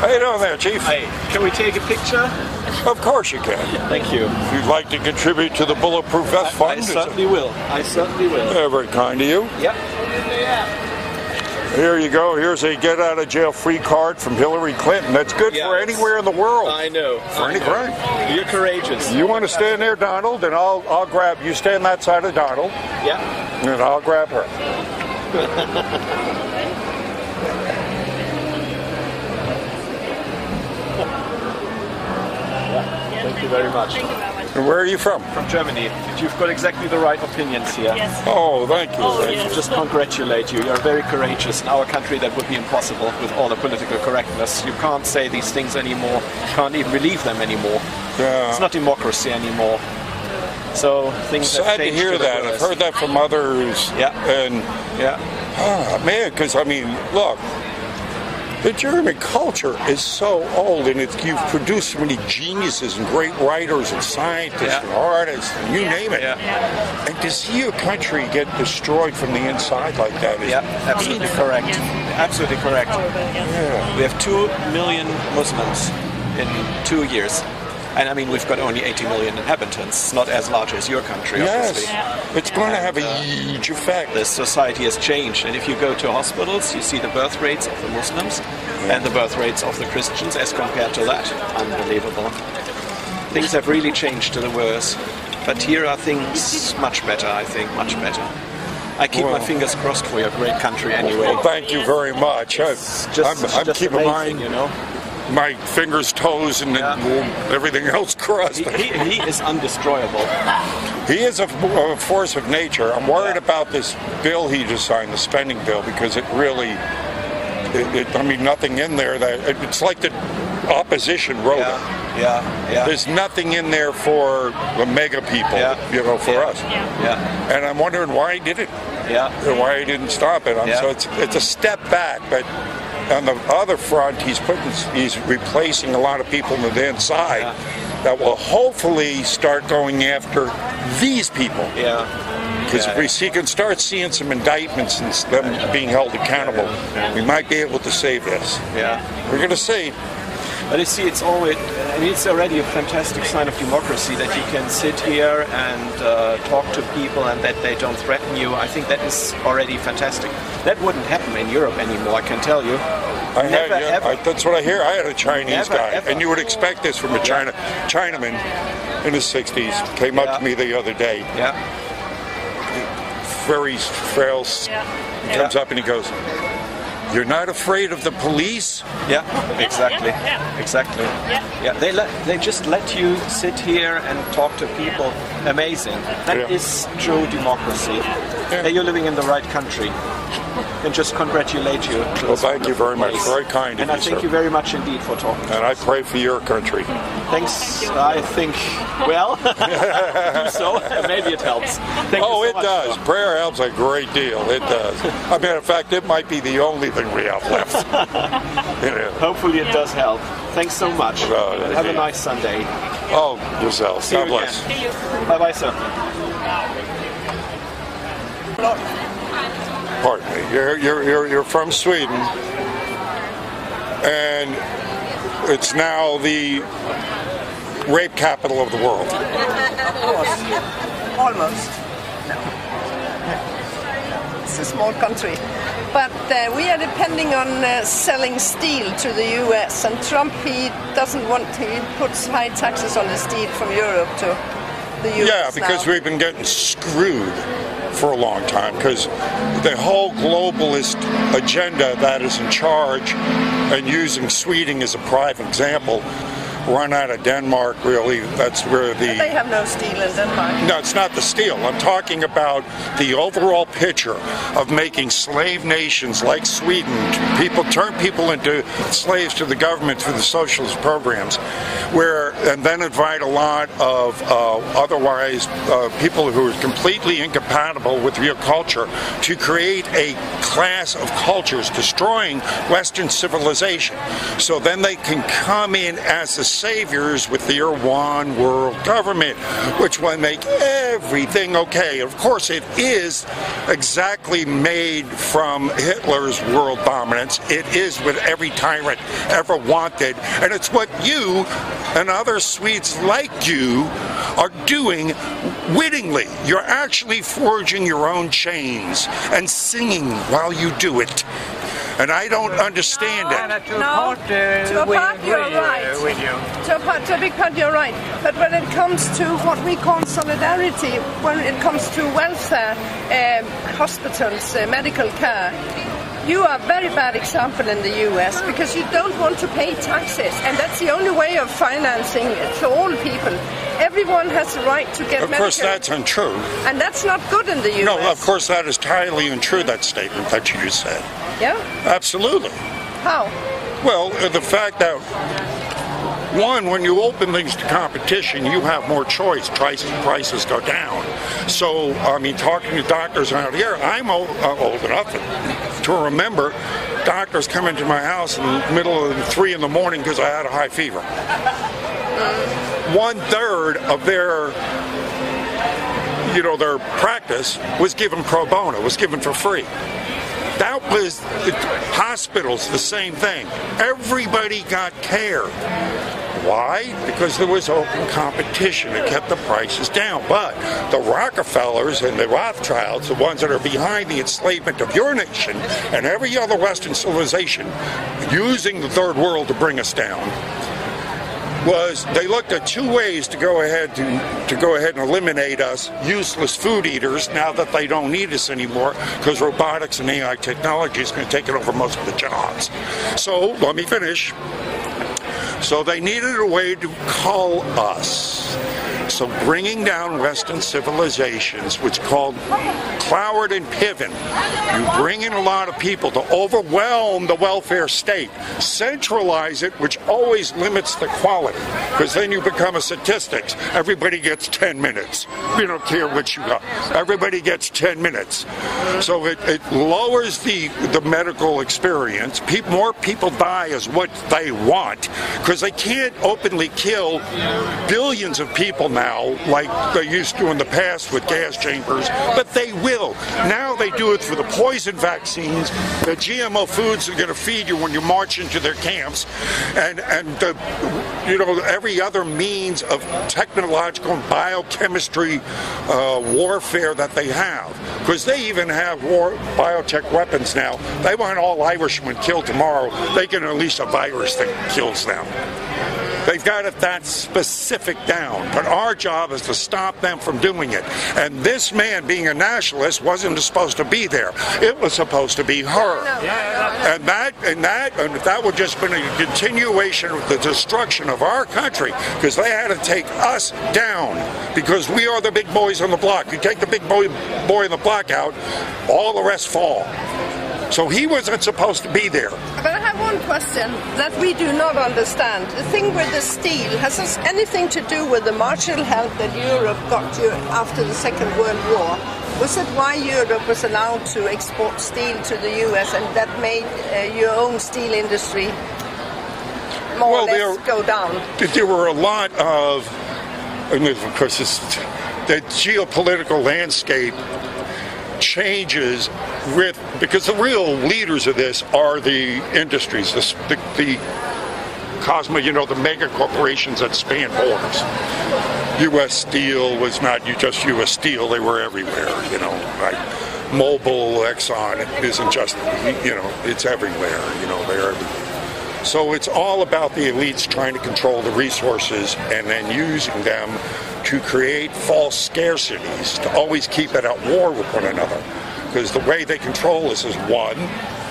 How you doing there, Chief? Hey, can we take a picture? Of course you can. Thank you. If you'd like to contribute to the Bulletproof Vest Fund. I certainly will. I certainly will. Yeah, very kind of you. Yep. Here you go. Here's a get-out-of-jail-free card from Hillary Clinton. That's good for anywhere in the world. I know. For any crime. You're courageous. You want to stand there, Donald, and I'll grab you. Stand that side of Donald. Yeah. And I'll grab her. Thank you very much. And where are you from? From Germany. You've got exactly the right opinions here. Yes. Oh, thank you. Oh, Thank yes. you. Just congratulate you. You're very courageous. In our country, that would be impossible with all the political correctness. You can't say these things anymore. You can't even believe them anymore. Yeah. It's not democracy anymore. So things have Sad to changed hear to the that. I've worse. heard that from others. Yeah. And, Yeah. man, because, I mean, look, the German culture is so old, and you've produced so many geniuses and great writers and scientists and artists, and you name it. Yeah. And to see your country get destroyed from the inside like that is Absolutely correct. Absolutely correct. Yeah. We have 2 million Muslims in 2 years. And I mean, we've got only 80 million inhabitants, not as large as your country, obviously. Yes, it's going to have a huge effect. The society has changed, and if you go to hospitals, you see the birth rates of the Muslims and the birth rates of the Christians as compared to that. Unbelievable. Things have really changed to the worse. But here are things much better, I think, much better. I keep my fingers crossed for your great country anyway. Well, thank you very much. I'm Just keeping amazing, mine, you know. my fingers, toes, and everything else crossed. He is undestroyable. He is a force of nature. I'm worried about this bill he just signed, the spending bill, because it really, I mean, nothing in there that, it's like the opposition wrote it. Yeah. There's nothing in there for the mega people, you know, for us. Yeah. And I'm wondering why he did it. Yeah. And why he didn't stop it. So it's a step back, but on the other front, he's replacing a lot of people on the inside that will hopefully start going after these people. Yeah. Because he can start seeing some indictments and them being held accountable, we might be able to save this. Yeah. We're going to see. But you see, it's already a fantastic sign of democracy that you can sit here and talk to people and that they don't threaten you. I think that is already fantastic. That wouldn't happen in Europe anymore, I can tell you. That's what I hear. I had a Chinese guy, ever. and you would expect this from a Chinaman in his 60s. Came up to me the other day. Yeah. Very frail. He comes up and he goes, "You're not afraid of the police?" Yeah, exactly. Exactly. Yeah, they just let you sit here and talk to people. Amazing. That is true democracy. That you're living in the right country. And just congratulate you. Well, thank you very much. Place. Very kind of you, And I thank you very much indeed for talking. And I pray for your country. Thanks. I think, well, do so. Maybe it helps. Thank you so it much, does. Tom. Prayer helps a great deal. It does. As a matter of fact, it might be the only thing we have left. Hopefully it does help. Thanks so much. Have a nice Sunday. Oh, yourself. God bless. Bye-bye, sir. Pardon me. You're from Sweden, and it's now the rape capital of the world. Almost. No. It's a small country. But we are depending on selling steel to the US, and Trump, he puts high taxes on the steel from Europe to the US. Yeah, because we've been getting screwed for a long time, because the whole globalist agenda that is in charge, and using Sweden as a prime example, run out of Denmark, really. That's where They have no steel in Denmark. No, it's not the steel. I'm talking about the overall picture of making slave nations like Sweden, turn people into slaves to the government through the socialist programs, and then invite a lot of otherwise people who are completely incompatible with your culture to create a class of cultures destroying Western civilization. So then they can come in as a saviors with their one world government, which will make everything okay. Of course, it is exactly made from Hitler's world dominance. It is what every tyrant ever wanted, and it's what you and other Swedes like you are doing wittingly. You're actually forging your own chains and singing while you do it. And I don't understand it. To a part you're right. To a big part you're right. But when it comes to what we call solidarity, when it comes to welfare, hospitals, medical care, you are a very bad example in the US because you don't want to pay taxes, and that's the only way of financing it for all people. Everyone has the right to get medical. Of course, that's untrue. And that's not good in the US. No, of course, that is entirely untrue, that statement that you just said. Yeah? Absolutely. How? Well, the fact that, one, when you open things to competition, you have more choice. Prices go down. So, I mean, talking to doctors out here, I'm old enough to remember doctors come into my house in the middle of 3 in the morning because I had a high fever. 1/3 of their practice was given pro bono, was given for free. That was hospitals, the same thing. Everybody got care. Why? Because there was open competition. It kept the prices down. But the Rockefellers and the Rothschilds, the ones that are behind the enslavement of your nation and every other Western civilization, using the third world to bring us down, was they looked at 2 ways to go ahead and eliminate us useless food eaters now that they don't need us anymore because robotics and AI technology is going to take it over most of the jobs. So let me finish. So they needed a way to cull us. So bringing down Western civilizations, which called Cloward and Piven, you bring in a lot of people to overwhelm the welfare state, centralize it, which always limits the quality, because then you become a statistics. Everybody gets 10 minutes. You don't care what you got. Everybody gets 10 minutes. So it lowers the medical experience. More people die is what they want, because they can't openly kill billions of people now like they used to in the past with gas chambers, but they will. Now they do it for the poison vaccines, the GMO foods they're going to feed you when you march into their camps, and every other means of technological and biochemistry warfare that they have. Because they even have biotech weapons now. They want all Irishmen killed tomorrow. They can unleash a virus that kills them. They've got it that specific down. But our job is to stop them from doing it. And this man, being a nationalist, wasn't supposed to be there. It was supposed to be her. And that would just been a continuation of the destruction of our country, because they had to take us down, because we are the big boys on the block. You take the big boy on the block out, all the rest fall. So he wasn't supposed to be there. But I have one question that we do not understand. The thing with the steel, has this anything to do with the Marshall help that Europe got after the Second World War? Was it why Europe was allowed to export steel to the US, and that made your own steel industry more or less go down? There were a lot of, of course, the geopolitical landscape changes because the real leaders of this are the industries, the mega corporations that span borders. U.S. Steel was not just U.S. Steel; they were everywhere. Like Mobil, Exxon. It isn't just it's everywhere. They're everywhere. So it's all about the elites trying to control the resources and then using them to create false scarcities, to always keep it at war with one another. Because the way they control us is, one,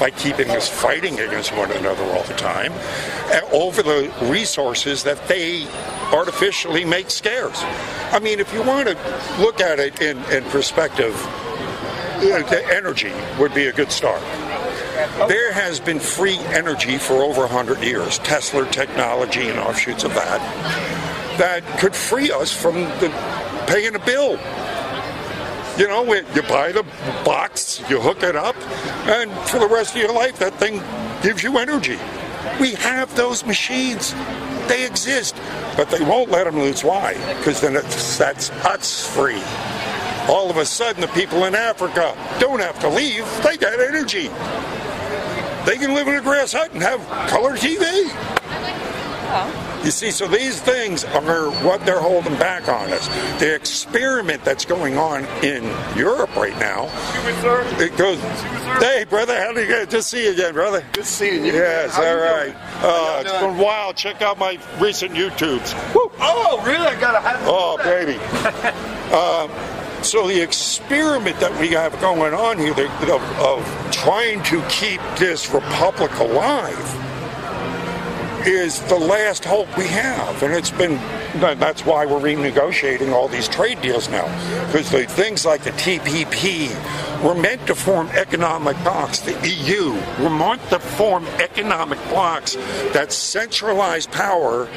by keeping us fighting against one another all the time, over the resources that they artificially make scarce. I mean, if you want to look at it in perspective, the energy would be a good start. There has been free energy for over 100 years, Tesla technology and offshoots of that could free us from paying a bill. You buy the box, you hook it up, and for the rest of your life, that thing gives you energy. We have those machines. They exist, but they won't let them loose. Why? Because then that's huts free. All of a sudden, the people in Africa don't have to leave. They got energy. They can live in a grass hut and have color TV. You see, so these things are what they're holding back on us. The experiment that's going on in Europe right now, it goes, hey, brother, how do you get? Just see you again, brother. Good seeing you. Yes, all right. It's been wild. Check out my recent YouTubes. Woo. Oh, really? I gotta have. Oh, baby. So the experiment that we have going on here of trying to keep this republic alive is the last hope we have, and that's why we're renegotiating all these trade deals now, because the things like the TPP were meant to form economic blocs. The EU were meant to form economic blocs that centralize power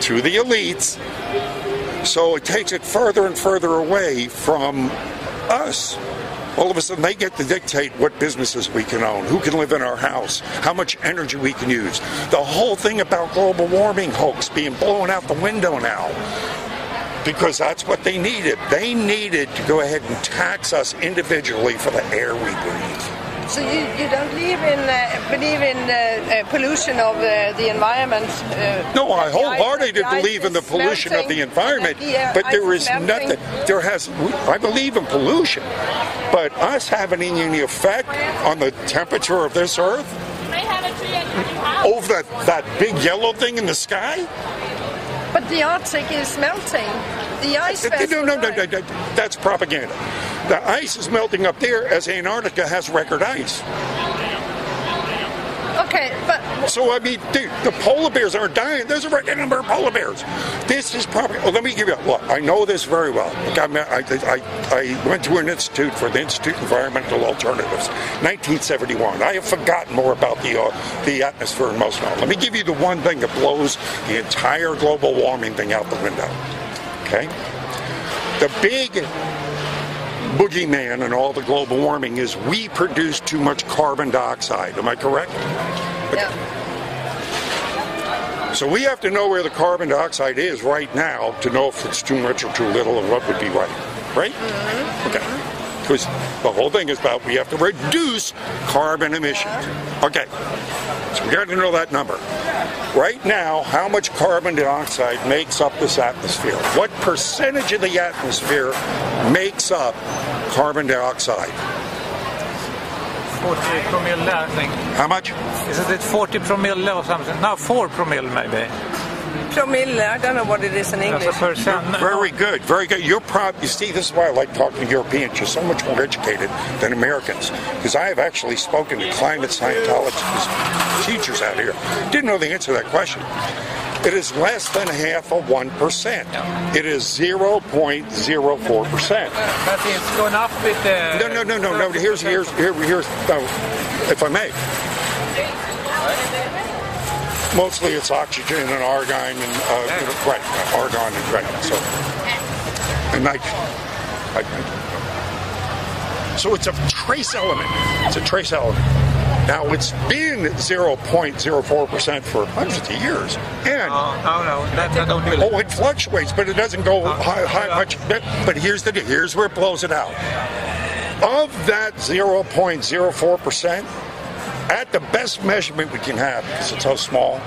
to the elites, so it takes it further and further away from us. All of a sudden, they get to dictate what businesses we can own, who can live in our house, how much energy we can use. The whole thing about global warming hoax being blown out the window now, because that's what they needed. They needed to go ahead and tax us individually for the air we breathe. So you don't believe in pollution of the environment? No, I wholeheartedly believe in the pollution of the environment, but there is nothing. I believe in pollution, but us having any effect on the temperature of this Earth over that big yellow thing in the sky? But the Arctic is melting. The ice. No, that's propaganda. The ice is melting up there as Antarctica has record ice. Okay, but... So, I mean, dude, the polar bears aren't dying. There's a record number of polar bears. This is probably... Let me give you... Look, I know this very well. Look, I went to an institute for the Institute of Environmental Alternatives, 1971. I have forgotten more about the atmosphere than most now. Let me give you the one thing that blows the entire global warming thing out the window. Okay? The big boogeyman in all the global warming is we produce too much carbon dioxide. Am I correct? Yeah. So we have to know where the carbon dioxide is right now to know if it's too much or too little and what would be right. Right? Mm-hmm. Okay. Because the whole thing is about we have to reduce carbon emissions. Okay. So we got to know that number. Right now, how much carbon dioxide makes up this atmosphere? What percentage of the atmosphere makes up carbon dioxide? 40 promille, I think. How much? Isn't it 40 promille or something? No, 4 promille maybe. Promille, I don't know what it is in English. Very good, very good. You see, this is why I like talking to Europeans. You're so much more educated than Americans. Because I have actually spoken to climate Scientologists, teachers out here. Didn't know the answer to that question. It is less than half of 1%. It is 0.04%. But it's gone up with the... No. Here's if I may. Mostly it's oxygen and argon and argon and so it's a trace element. It's a trace element. Now it's been 0.04% for hundreds of years, and I don't believe. it fluctuates, but it doesn't go high much. But here's where it blows it out. Of that 0.04%. At the best measurement we can have, because it's so small,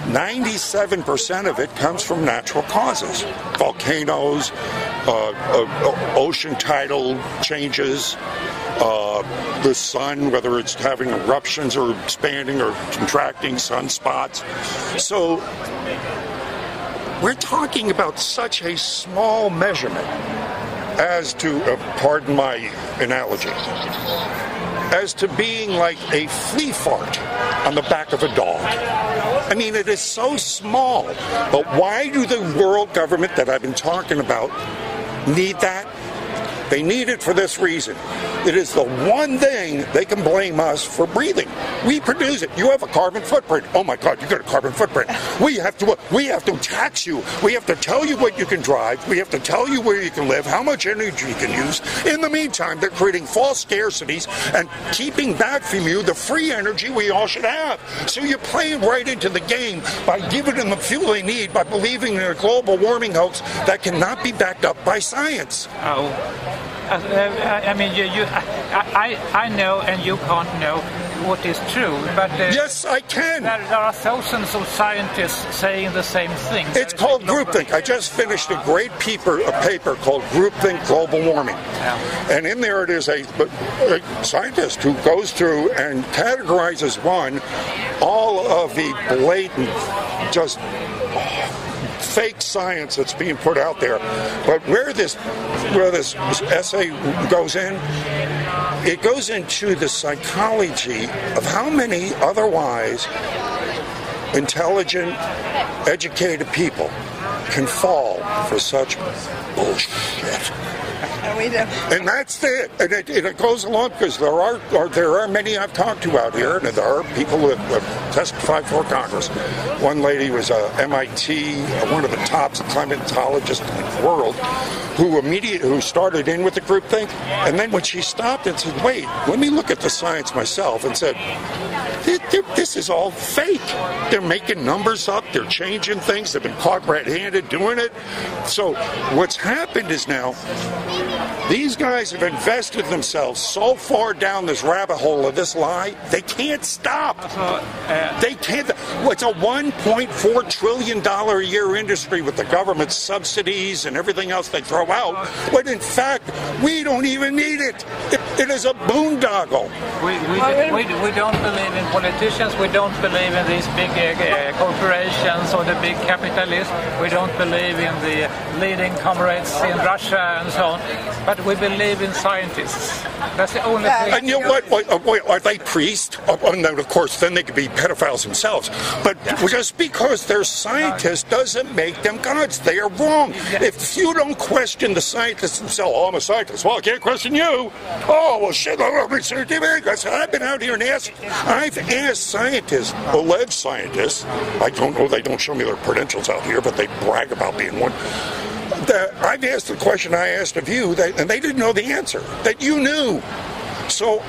97% of it comes from natural causes. Volcanoes, ocean tidal changes, the sun, whether it's having eruptions or expanding or contracting, sunspots. So we're talking about such a small measurement as to, pardon my analogy, as to being like a flea fart on the back of a dog. I mean, it is so small. But why do the world government that I've been talking about need that? They need it for this reason. It is the one thing they can blame us for breathing. We produce it. You have a carbon footprint. Oh my God, you got a carbon footprint. We have to tax you. We have to tell you what you can drive. We have to tell you where you can live, how much energy you can use. In the meantime, they're creating false scarcities and keeping back from you the free energy we all should have. So you're playing right into the game by giving them the fuel they need, by believing in a global warming hoax that cannot be backed up by science. Oh, I mean, I know, and you can't know what is true, but yes, I can. There are thousands of scientists saying the same thing. It's called groupthink. I just finished a great paper called Groupthink Global Warming. Yeah. And in there it is a scientist who goes through and categorizes all of the blatant, just fake science that's being put out there. But where this essay goes in, it goes into the psychology of how many otherwise intelligent, educated people can fall for such bullshit. And that's it. And it goes along because there are many I've talked to out here, and there are people who have testified for Congress. One lady was MIT, one of the top climatologists in the world, who started in with the groupthink, and then when she stopped and said, "Wait, let me look at the science myself," and said, "This is all fake. They're making numbers up. They're changing things. They've been caught red-handed doing it." So what's happened is now these guys have invested themselves so far down this rabbit hole of this lie, they can't stop. They can't. It's a $1.4 trillion a year industry with the government subsidies and everything else they throw out. But in fact, we don't even need it. It is a boondoggle. We don't believe in politicians. We don't believe in these big corporations or the big capitalists. We don't believe in the leading comrades in Russia and so on. But we believe in scientists. That's the only thing. And you know what? Are they priests? And then, of course, then they could be pedophiles themselves. But just because they're scientists doesn't make them gods. They are wrong. If you don't question the scientists themselves, "Oh, I'm a scientist." Well, I can't question you. "Oh, well, shit, I've been out here and I've asked scientists, alleged scientists, I don't know, they don't show me their credentials out here, but they brag about being one. I've asked the question I asked of you, and they didn't know the answer, that you knew. So,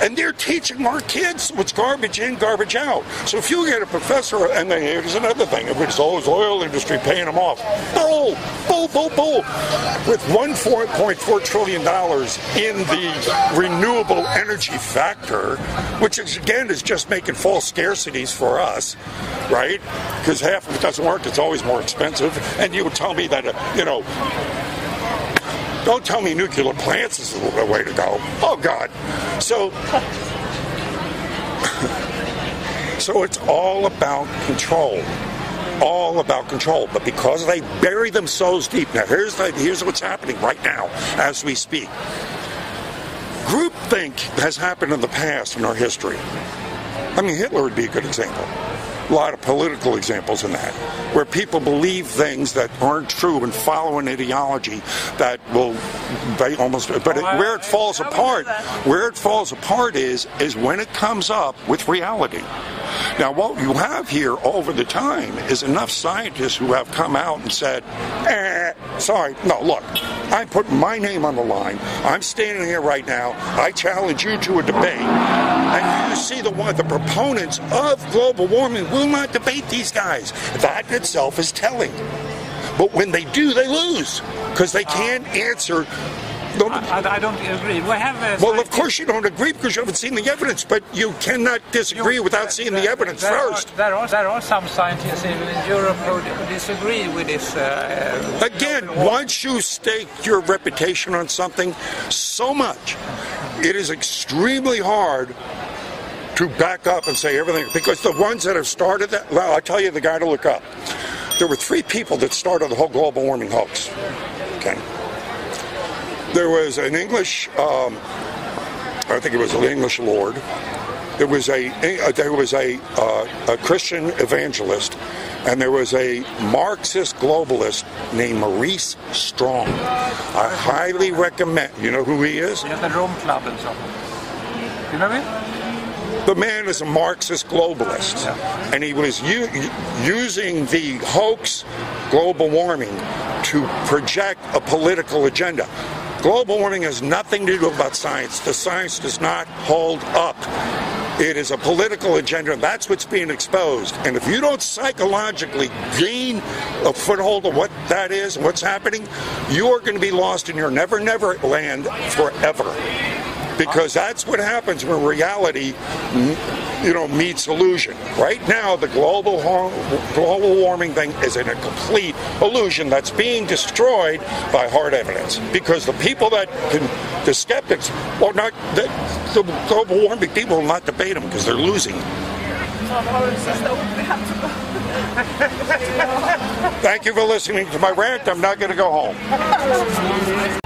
and they're teaching our kids what's garbage in, garbage out. So if you get a professor, and then here's another thing, if it's always oil industry paying them off, bull. With $1.4 trillion in the renewable energy factor, which is, again, is just making false scarcities for us, right? Because half of it doesn't work, it's always more expensive. And you would tell me that, don't tell me nuclear plants is the way to go. Oh, God. So it's all about control. All about control. But because they bury themselves deep. Now, here's what's happening right now as we speak. Groupthink has happened in the past in our history. I mean, Hitler would be a good example. A lot of political examples in that, where people believe things that aren't true and follow an ideology that will, where it falls apart is when it comes up with reality. Now, what you have here over the time is enough scientists who have come out and said, look, I'm putting my name on the line. I'm standing here right now. I challenge you to a debate. And you see the proponents of global warming will not debate these guys. That itself is telling. But when they do, they lose because they can't answer. I don't agree. Well, of course you don't agree because you haven't seen the evidence, but you cannot disagree without seeing the evidence first. There are some scientists even in Europe who disagree with this. Again, once you stake your reputation on something so much, it is extremely hard to back up and say everything, because the ones that have started that, well, I'll tell you the guy to look up. There were 3 people that started the whole global warming hoax. Okay. There was an English, I think it was an English lord, there was a Christian evangelist, and there was a Marxist globalist named Maurice Strong. I highly recommend. You know who he is? Yeah, the Rome Club and so on. You know him? The man is a Marxist globalist, and he was using the hoax global warming to project a political agenda. Global warming has nothing to do about science. The science does not hold up. It is a political agenda. That's what's being exposed. And if you don't psychologically gain a foothold of what that is and what's happening, you are going to be lost in your never, never land forever. Because that's what happens when reality, meets illusion. Right now, the global warming thing is in a complete illusion that's being destroyed by hard evidence. Because the people the skeptics, the global warming people will not debate them because they're losing. Thank you for listening to my rant. I'm not going to go home.